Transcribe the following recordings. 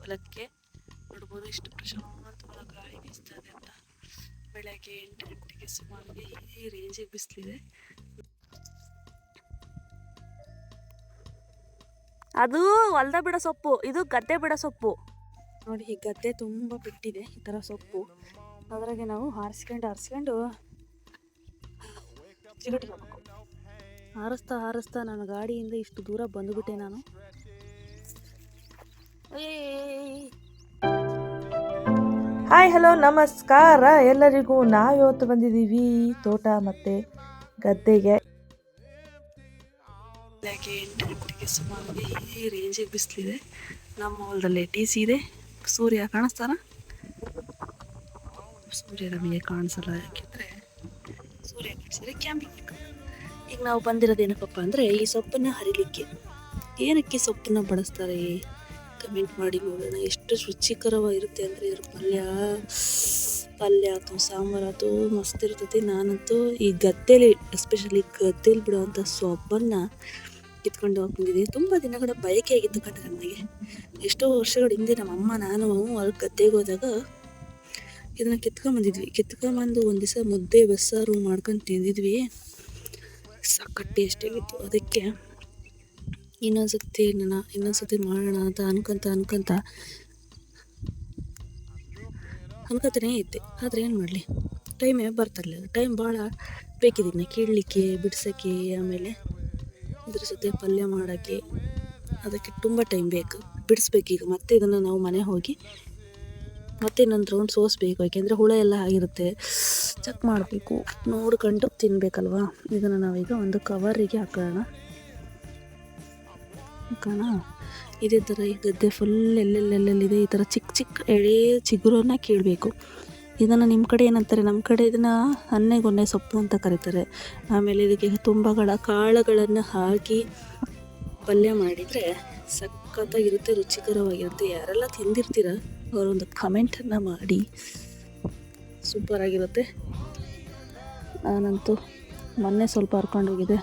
ಹೊಲಕ್ಕೆ ನೋಡ್ಬೋದು ಎಷ್ಟು ಪ್ರಶಾಂತವಾದ ಗಾಳಿ ಬೀಸ್ತದೆ ಅಂತ. ಬೆಳಗ್ಗೆ 8 ಗಂಟೆಗೆ ಸುಮಾರಿಗೆ ಈ ರೇಂಜಿಗೆ ಬಿಸಿಲಿದೆ. ಅದು ಹೊಲ್ದ ಬಿಡೋ ಸೊಪ್ಪು, ಇದು ಗದ್ದೆ ಬಿಡೋ ಸೊಪ್ಪು ನೋಡಿ. ಈ ಗದ್ದೆ ತುಂಬ ಬಿಟ್ಟಿದೆ ಈ ಥರ ಸೊಪ್ಪು. ಅದ್ರಾಗೆ ನಾವು ಹಾರಿಸ್ಕೊಂಡು ಚಿಗಟ್ಬೇಕು. ಹಾರಿಸ್ತಾ ನಾನು ಗಾಡಿಯಿಂದ ಇಷ್ಟು ದೂರ ಬಂದುಬಿಟ್ಟೆ ನಾನು. ಹಾಯ್ ಹಲೋ ನಮಸ್ಕಾರ ಎಲ್ಲರಿಗೂ. ನಾವಿವತ್ತು ಬಂದಿದ್ದೀವಿ ತೋಟ ಮತ್ತು ಗದ್ದೆಗೆ. ಬೆಳಗ್ಗೆ 8 ಗಂಟೆಗೆ ಸುಮಾರಿಗೆ ಈ ರೇಂಜಿಗೆ ಬಿಸಿಲಿದೆ. ನಮ್ಮ ಹೊಲದಲ್ಲಿ TC ಇದೆ. ಸೂರ್ಯ ಕಾಣಿಸ್ತಾನ? ಸೂರ್ಯ ನಮಗೆ ಕಾಣಿಸಲ್ಲ, ಯಾಕೆಂದರೆ ಸೂರ್ಯ ಕಾಣಿಸಿದ್ರೆ ಕ್ಯಾಂಪಿಂಗ್. ಈಗ ನಾವು ಬಂದಿರೋದೇನಪ್ಪ ಅಂದರೆ ಈ ಸೊಪ್ಪನ್ನು ಹರಿಲಿಕ್ಕೆ. ಏನಕ್ಕೆ ಸೊಪ್ಪನ್ನು ಬಳಸ್ತಾರೆ ಕಮೆಂಟ್ ಮಾಡಿ ನೋಡೋಣ. ಎಷ್ಟು ರುಚಿಕರವಾಗಿರುತ್ತೆ ಅಂದರೆ ಇದ್ರ ಪಲ್ಯ ಆಯ್ತು, ಸಾಂಬಾರು ಆಯ್ತು, ಮಸ್ತ್ ಇರ್ತೈತಿ. ನಾನಂತೂ ಈ ಗದ್ದೆಲಿ ಎಸ್ಪೆಷಲಿ ಗದ್ದೆಲಿ ಬಿಡುವಂಥ ಸೊಪ್ಪನ್ನು ಕಿತ್ಕೊಂಡು ಬಂದಿದ್ದೀವಿ. ತುಂಬ ದಿನಗಳ ಬಯಕೆ ಆಗಿತ್ತು ಕಣ್ಣ ನನಗೆ. ಎಷ್ಟೋ ವರ್ಷಗಳ ಹಿಂದೆ ನಮ್ಮಮ್ಮ ನಾನು ಅಲ್ಲಿ ಗದ್ದೆಗೆ ಹೋದಾಗ ಇದನ್ನು ಕಿತ್ಕೊಂಬಂದು ಒಂದು ದಿವಸ ಮುದ್ದೆ ಬಸ್ಸಾರು ಮಾಡ್ಕೊಂಡು ತಿಂದಿದ್ವಿ. ಸಖತ್ ಟೇಸ್ಟ್ ಆಗಿತ್ತು. ಅದಕ್ಕೆ ಇನ್ನೊಂದ್ಸತಿ ಮಾಡೋಣ ಅಂತ ಅನ್ಕೋತಾನೇ ಇದ್ದೆ. ಆದರೆ ಏನು ಮಾಡಲಿ, ಟೈಮೇ ಬರ್ತಿರ್ಲಿಲ್ಲ. ಟೈಮ್ ಭಾಳ ಬೇಕಿದ್ದೀನಿ ಕೀಳಲಿಕ್ಕೆ, ಬಿಡ್ಸೋಕ್ಕೆ, ಆಮೇಲೆ ಇದ್ರ ಜೊತೆ ಪಲ್ಯ ಮಾಡೋಕ್ಕೆ. ಅದಕ್ಕೆ ತುಂಬ ಟೈಮ್ ಬೇಕು. ಬಿಡಿಸ್ಬೇಕೀಗ. ಮತ್ತೆ ಇದನ್ನು ನಾವು ಮನೆ ಹೋಗಿ ಮತ್ತೆ ಇನ್ನೊಂದು ರೌಂಡ್ ಸೋಸಬೇಕು. ಯಾಕೆಂದರೆ ಹುಳ ಎಲ್ಲ ಆಗಿರುತ್ತೆ, ಚೆಕ್ ಮಾಡಬೇಕು, ನೋಡ್ಕೊಂಡು ತಿನ್ನಬೇಕಲ್ವಾ. ಇದನ್ನು ನಾವೀಗ ಒಂದು ಕವರಿಗೆ ಹಾಕೋಣ. ಇದೇ ಥರ ಈ ಗದ್ದೆ ಫುಲ್ ಎಲ್ಲೆಲ್ಲೆಲ್ಲಿದೆ ಈ ಥರ ಚಿಕ್ಕ ಎಳೆ ಚಿಗುರನ್ನ ಕೀಳಬೇಕು. ಇದನ್ನು ನಿಮ್ಮ ಕಡೆ ಏನಂತಾರೆ, ನಮ್ಮ ಕಡೆ ಇದನ್ನು ಅನ್ನೆಗೊನ್ನೆ ಸೊಪ್ಪು ಅಂತ ಕರೀತಾರೆ. ಆಮೇಲೆ ಇದಕ್ಕೆ ತುಂಬಗಳ ಕಾಳುಗಳನ್ನು ಹಾಕಿ ಪಲ್ಯ ಮಾಡಿದರೆ ಸಖತ್ತಾಗಿರುತ್ತೆ, ರುಚಿಕರವಾಗಿರುತ್ತೆ. ಯಾರೆಲ್ಲ ತಿಂದಿರ್ತೀರ ಅವರೊಂದು ಕಮೆಂಟನ್ನು ಮಾಡಿ. ಸೂಪರಾಗಿರುತ್ತೆ. ನಾನಂತೂ ಮೊನ್ನೆ ಸ್ವಲ್ಪ ಹರ್ಕೊಂಡೋಗಿದೆ,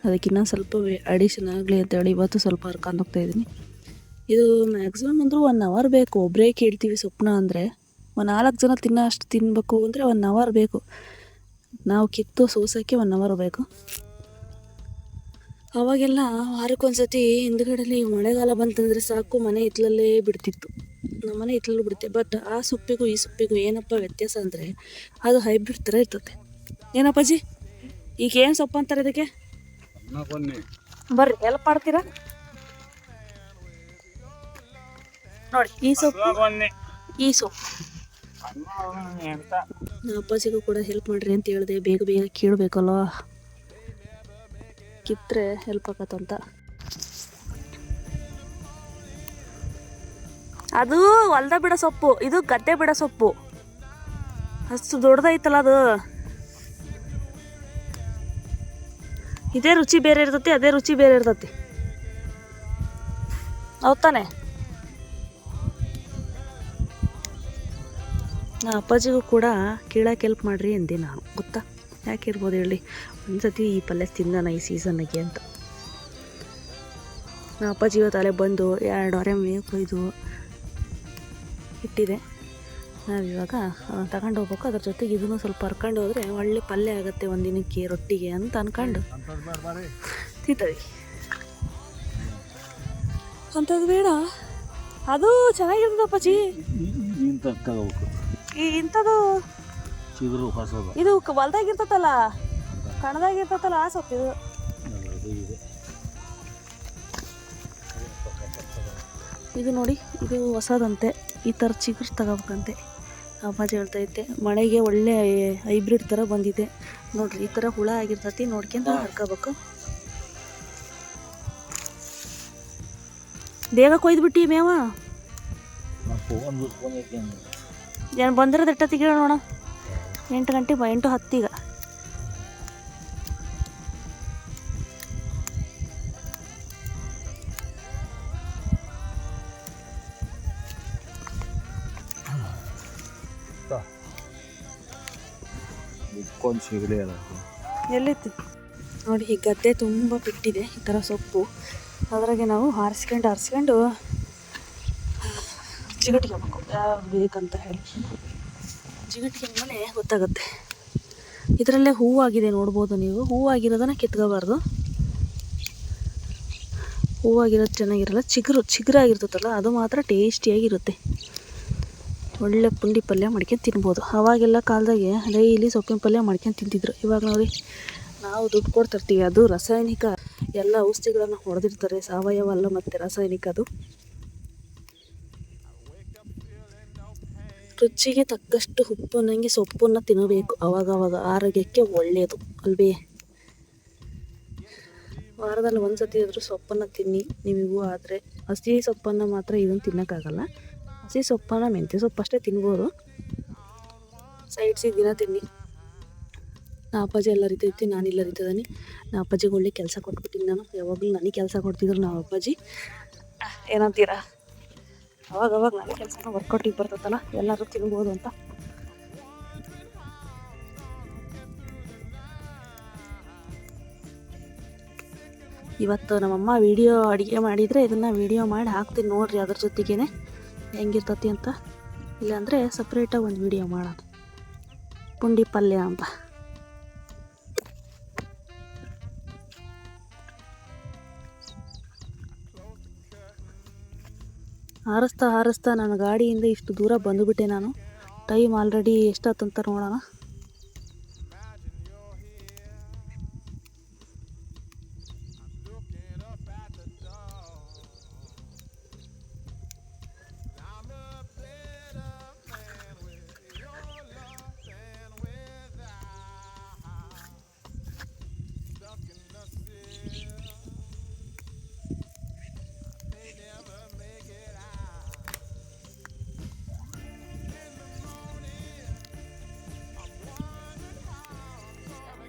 ಅದಕ್ಕಿನ್ನ ಸ್ವಲ್ಪ ಅಡಿಷನ್ ಆಗಲಿ ಅಂತೇಳಿ ಇವತ್ತು ಸ್ವಲ್ಪ ಹರ್ಕೊಂಡು ಹೋಗ್ತಾಯಿದ್ದೀನಿ. ಇದು ಮ್ಯಾಕ್ಸಿಮಮ್ ಅಂದರೂ 1 ಅವರ್ ಬೇಕು. ಒಬ್ಬರೇ ಕೇಳ್ತೀವಿ ಸೊಪ್ಪನ್ನ ಅಂದರೆ. 4 ಜನ ಅಷ್ಟು ತಿನ್ನಬೇಕು ಅಂದರೆ 1 ಅವರ್ ಬೇಕು. ನಾವು ಕಿತ್ತು ಸೋಸೋಕ್ಕೆ 1 ಅವರ್ ಬೇಕು. ಅವಾಗೆಲ್ಲ ವಾರಕ್ಕೊಂದ್ಸತಿ ಹಿಂದ್ಗಡೆಯಲ್ಲಿ ಮಳೆಗಾಲ ಬಂತಂದರೆ ಸಾಕು, ಮನೆ ಹಿತ್ತಲಲ್ಲೇ ಬಿಡ್ತಿತ್ತು. ನಮ್ಮ ಮನೆ ಹಿತ್ತಲಲ್ಲೂ ಬಿಡುತ್ತೆ. ಬಟ್ ಆ ಸೊಪ್ಪಿಗೂ ಈ ಸೊಪ್ಪಿಗೂ ಏನಪ್ಪ ವ್ಯತ್ಯಾಸ ಅಂದರೆ ಅದು ಹೈಬ್ರಿಡ್ ಥರ ಇರ್ತದೆ. ಏನಪ್ಪಾಜಿ ಈಗ ಏನು ಸೊಪ್ಪು ಅಂತಾರೆ ಇದಕ್ಕೆ? ಬರ್ರಿ ಹೆಲ್ಪ್ ಮಾಡ್ತೀರಾ ನೋಡಿ. ಈ ಸೊಪ್ಪು ನಮ್ಮ ಅಪ್ಪಾಜಿಗೂ ಕೂಡ ಹೆಲ್ಪ್ ಮಾಡ್ರಿ ಅಂತ ಹೇಳಿದೆ. ಬೇಗ ಕೀಳಬೇಕಲ್ವ, ಕಿತ್ತರೆ ಹೆಲ್ಪ್ ಆಗತ್ತಂತ. ಅದು ಹೊಲ್ದ ಬಿಡೋ ಸೊಪ್ಪು, ಇದು ಗದ್ದೆ ಬಿಡೋ ಸೊಪ್ಪು. ಅಷ್ಟು ದೊಡ್ಡದೈತಲ್ಲ ಅದು. ಇದೇ ರುಚಿ ಬೇರೆ ಇರ್ತತಿ, ಅದೇ ರುಚಿ ಬೇರೆ ಇರ್ತತಿ. ಹೌದಾನೆ? ನಾ ಅಪ್ಪಾಜಿಗೂ ಕೂಡ ಕೀಳಕ್ಕೆ ಹೆಲ್ಪ್ ಮಾಡ್ರಿ ಎಂದೆ ನಾನು. ಗೊತ್ತಾ ಯಾಕೆ ಇರ್ಬೋದು ಹೇಳಿ, ಒಂದ್ಸತಿ ಈ ಪಲ್ಯ ತಿಂದಾನ ಈ ಸೀಸನ್ನಿಗೆ ಅಂತ. ನಾ ಅಪ್ಪಾಜಿ ಇವತ್ತು ಬಂದು 2 ವಾರ ಮೇವು ಕೊಯ್ದು ಇಟ್ಟಿದೆ. ನಾವಿವಾಗ ತಗೊಂಡು ಹೋಗ್ಬೇಕು. ಅದ್ರ ಜೊತೆಗೆ ಇದನ್ನು ಸ್ವಲ್ಪ ಹರ್ಕೊಂಡು ಹೋದರೆ ಒಳ್ಳೆ ಪಲ್ಯ ಆಗುತ್ತೆ ಒಂದಿನಕ್ಕೆ ರೊಟ್ಟಿಗೆ ಅಂತ ಅನ್ಕೊಂಡು ತಿಂತೀವಿ. ಅಂಥದ್ದು ಬೇಡ, ಅದು ಚೆನ್ನಾಗಿರ್ತದಪ್ಪಾಜಿ. ಇಂಥದ್ದು ಇದು ಹೊಲ್ದಾಗಿರ್ತತಲ್ಲ, ಕಣದಾಗಿರ್ತತಲ್ಲ ಆ ಸೊಪ್ಪು. ಇದು ನೋಡಿ, ಇದು ಹೊಸದಂತೆ. ಈ ಥರ ಚಿಗುರು ತಗೋಬೇಕಂತೆ. ಅಪ್ಪಾಜಿ ಹೇಳ್ತೈತೆ ಮಳೆಗೆ ಒಳ್ಳೆ ಹೈಬ್ರಿಡ್ ಥರ ಬಂದಿದೆ ನೋಡ್ರಿ. ಈ ಥರ ಹುಳ ಆಗಿರ್ತೈತಿ, ನೋಡ್ಕೊಂಡು ಹರ್ಕೋಬೇಕು. ಬೇಗ ಕೊಯ್ದುಬಿಟ್ಟು ಮೇವ ಏನು ಬಂದಿರೋದು ಎಷ್ಟೊತ್ತಿಗೆ ಹೇಳಿ ನೋಡ. 8 ಗಂಟೆ 8:10 ಈಗ. ಎಲ್ಲಿತ್ತು ನೋಡಿ. ಈ ಗದ್ದೆ ತುಂಬ ಬಿಟ್ಟಿದೆ ಈ ಥರ ಸೊಪ್ಪು. ಅದ್ರಾಗೆ ನಾವು ಹಾರಿಸ್ಕೊಂಡು ಜಿಗಟ್ಕೋಬೇಕು ಯಾವ್ದು ಬೇಕಂತ ಹೇಳಿ. ಜಿಗಟ್ಗೆ ಮೇಲೆ ಗೊತ್ತಾಗುತ್ತೆ. ಇದರಲ್ಲೇ ಹೂವಾಗಿದೆ ನೋಡ್ಬೋದು ನೀವು. ಹೂವಾಗಿರೋದನ್ನ ಕಿತ್ಕೋಬಾರ್ದು. ಹೂವಾಗಿರೋದು ಚೆನ್ನಾಗಿರಲ್ಲ. ಚಿಗುರಾಗಿರ್ತದಲ್ಲ ಅದು ಮಾತ್ರ ಟೇಸ್ಟಿಯಾಗಿರುತ್ತೆ. ಒಳ್ಳೆ ಪುಂಡಿ ಪಲ್ಯ ಮಾಡ್ಕೊಂಡು ತಿನ್ಬೋದು. ಅವಾಗೆಲ್ಲ ಕಾಲದಾಗೆ ಡೈಲಿ ಸೊಪ್ಪಿನ ಪಲ್ಯ ಮಾಡ್ಕೊಂಡು ತಿಂತಿದ್ರು. ಇವಾಗ ನೋಡಿ ನಾವು ದುಡ್ಡು ಕೊಡ್ತಿರ್ತೀವಿ, ಅದು ರಾಸಾಯನಿಕ ಎಲ್ಲ ಔಷಧಿಗಳನ್ನು ಹೊಡೆದಿರ್ತಾರೆ. ಸಾವಯವ ಅಲ್ಲ ಮತ್ತು ರಾಸಾಯನಿಕ. ಅದು ರುಚಿಗೆ ತಕ್ಕಷ್ಟು ಉಪ್ಪು ನನಗೆ ಸೊಪ್ಪನ್ನು ತಿನ್ನಬೇಕು. ಅವಾಗವಾಗ ಆರೋಗ್ಯಕ್ಕೆ ಒಳ್ಳೆಯದು ಅಲ್ವೇ. ವಾರದಲ್ಲಿ ಒಂದು ಸತಿ ಆದರೂ ಸೊಪ್ಪನ್ನು ತಿನ್ನಿ. ನಿಮಗೂ ಆದರೆ ಹಸಿ ಸೊಪ್ಪನ್ನು ಮಾತ್ರ ಇದನ್ನು ತಿನ್ನೋಕ್ಕಾಗಲ್ಲ. ಹಸಿ ಸೊಪ್ಪನ್ನು ಮೆಂತ್ಯ ಸೊಪ್ಪು ಅಷ್ಟೇ ತಿನ್ಬೋದು. ಸೈಡ್ಸಿಗೆ ದಿನ ತಿನ್ನಿ. ನಾ ಅಪ್ಪಾಜಿ ಎಲ್ಲ ರೀತೈತಿ, ನಾನಿಲ್ಲ ರೀತಿದ್ದೀನಿ. ನಾ ಅಪ್ಪಾಜಿಗೆ ಒಳ್ಳೆ ಕೆಲಸ ಕೊಟ್ಬಿಟ್ಟಿನಿ ನಾನು. ಯಾವಾಗಲೂ ನನಗೆ ಕೆಲಸ ಕೊಡ್ತಿದ್ರು ನಾವು ಅಪ್ಪಾಜಿ. ಏನಂತೀರಾ? ಅವಾಗವಾಗ ನನಗೆ ಕೆಲಸನ ವರ್ಕೌಟಿಗೆ ಬರ್ತದಲ್ಲ, ಎಲ್ಲರೂ ತಿನ್ಬೋದು ಅಂತ. ಇವತ್ತು ನಮ್ಮಮ್ಮ ಅಡುಗೆ ಮಾಡಿದರೆ ಇದನ್ನು ವಿಡಿಯೋ ಮಾಡಿ ಹಾಕ್ತೀನಿ ನೋಡಿರಿ. ಅದ್ರ ಜೊತೆಗೇ ಹೆಂಗಿರ್ತತಿ ಅಂತ. ಇಲ್ಲಾಂದರೆ ಸಪ್ರೇಟಾಗಿ ಒಂದು ವಿಡಿಯೋ ಮಾಡೋಣ, ಪುಂಡಿ ಪಲ್ಯ ಅಂತ. ಹಾರಿಸ್ತಾ ನನ್ನ ಗಾಡಿಯಿಂದ ಇಷ್ಟು ದೂರ ಬಂದುಬಿಟ್ಟೆ ನಾನು. ಟೈಮ್ ಆಲ್ರೆಡಿ ಎಷ್ಟಾತಂತ ನೋಡೋಣ.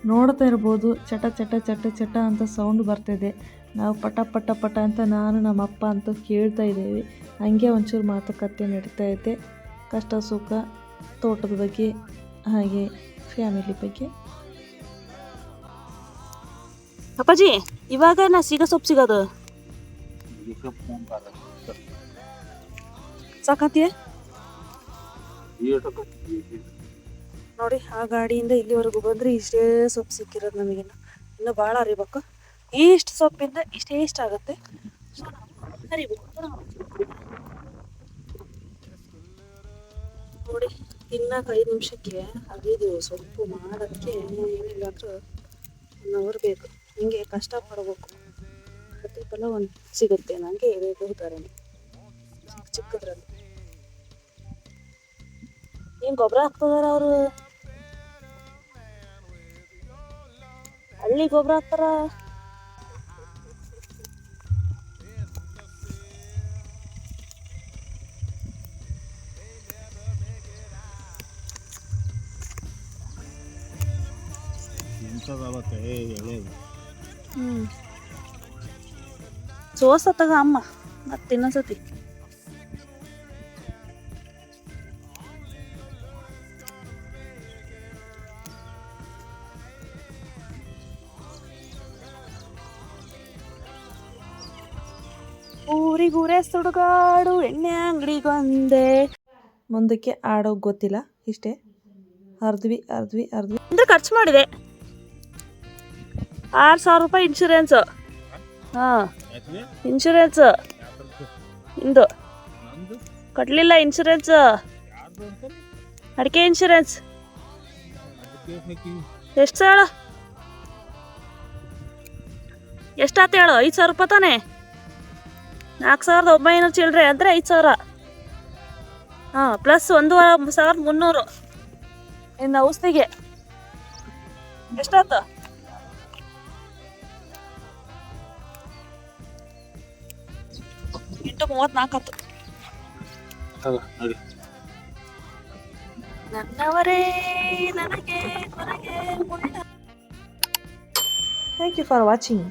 ನೋಡ್ತಾ ಇರ್ಬೋದು, ಚಟ ಚಟ ಚಟ ಚಟ ಅಂತ ಸೌಂಡ್ ಬರ್ತಿದೆ. ನಾವು ಪಟ ಪಟ ಪಟ ಅಂತ ನಾನು ನಮ್ಮ ಅಪ್ಪ ಅಂತೂ ಕೇಳ್ತಾ ಇದ್ದೇವೆ. ಹಾಗೆ ಒಂಚೂರು ಮಾತುಕತೆ ನಡೀತಾ ಇದೆ. ಕಷ್ಟ ಸುಖ, ತೋಟದ ಬಗ್ಗೆ, ಹಾಗೆ ಫ್ಯಾಮಿಲಿ ಬಗ್ಗೆ. ಅಪ್ಪಾಜಿ ಇವಾಗ ಸಿಗೋ ಸೊಪ್ಪು ಸಿಗೋದು ಸಾಕಂತೀಯ ನೋಡಿ. ಆ ಗಾಡಿಯಿಂದ ಇಲ್ಲಿವರೆಗೂ ಬಂದರೆ ಇಷ್ಟೇ ಸೊಪ್ಪು ಸಿಕ್ಕಿರೋದು ನಮಗಿನ್ನು. ಇನ್ನು ಭಾಳ ಅರಿಬೇಕು. ಇಷ್ಟು ಸೊಪ್ಪಿಂದ ಇಷ್ಟ ಆಗುತ್ತೆ. ಸೊ ನಾವು ಅರಿಬೇಕು ನೋಡಿ. ತಿನ್ನಕ್ಕೆ 5 ನಿಮಿಷಕ್ಕೆ ಅರಿದು ಸೊಪ್ಪು ಮಾಡೋಕ್ಕೆ ಏನಿಲ್ಲಾಂದ್ರೂ 1 ಅವರ್ ಬೇಕು. ಹಿಂಗೆ ಕಷ್ಟಪಡಬೇಕು. ಪ್ರತಿಫಲ ಒಂದು ಸಿಗುತ್ತೆ ನನಗೆ ಬೇಕಾದ್ರೆ ಚಿಕ್ಕದ್ರಲ್ಲಿ. ಏನು ಗೊಬ್ಬರ ಹಾಕ್ತದಾರ ಅವರು? ಹಳ್ಳಿ ಗೊಬ್ಬರ ಹಾಕ್ತಾರ. ಸೋಸತ್ತಾಗ ಅಮ್ಮ ಮತ್ತೆ ಇನ್ನೊಂದ್ಸತಿ. ಊರಿಗೂರೇ ಸುಡುಗಾಡು ಎಣ್ಣೆ ಅಂಗಡಿಗೊಂದೆ. ಮುಂದಕ್ಕೆ ಆಡೋ ಗೊತ್ತಿಲ್ಲ. ಇಷ್ಟೇ ಅರ್ದ್ವಿ ಅಂದ್ರೆ ಖರ್ಚು ಮಾಡಿದೆ 6,000 ರೂಪಾಯಿ ಇನ್ಶೂರೆನ್ಸ್. ಇನ್ಶೂರೆನ್ಸ್ ಇಂದು ಕಟ್ಟಲಿಲ್ಲ. ಇನ್ಶೂರೆನ್ಸ್ ಅಡಿಕೆ ಇನ್ಶೂರೆನ್ಸ್ ಎಷ್ಟು ಹೇಳು? ಎಷ್ಟಾತ ಹೇಳು? 5,000 ರೂಪಾಯಿ ತಾನೆ. 4,900 ಚಿಲ್ಲರೆ ಅಂದರೆ 5,000. ಪ್ಲಸ್ 1,300 ಇನ್ನು ಔಷಧಿಗೆ ಎಷ್ಟಾತ? ಎಂಟು 34 ನನ್ನವರೇ ನನಗೆ ಕೊನೆಗೆ. Thank you for watching.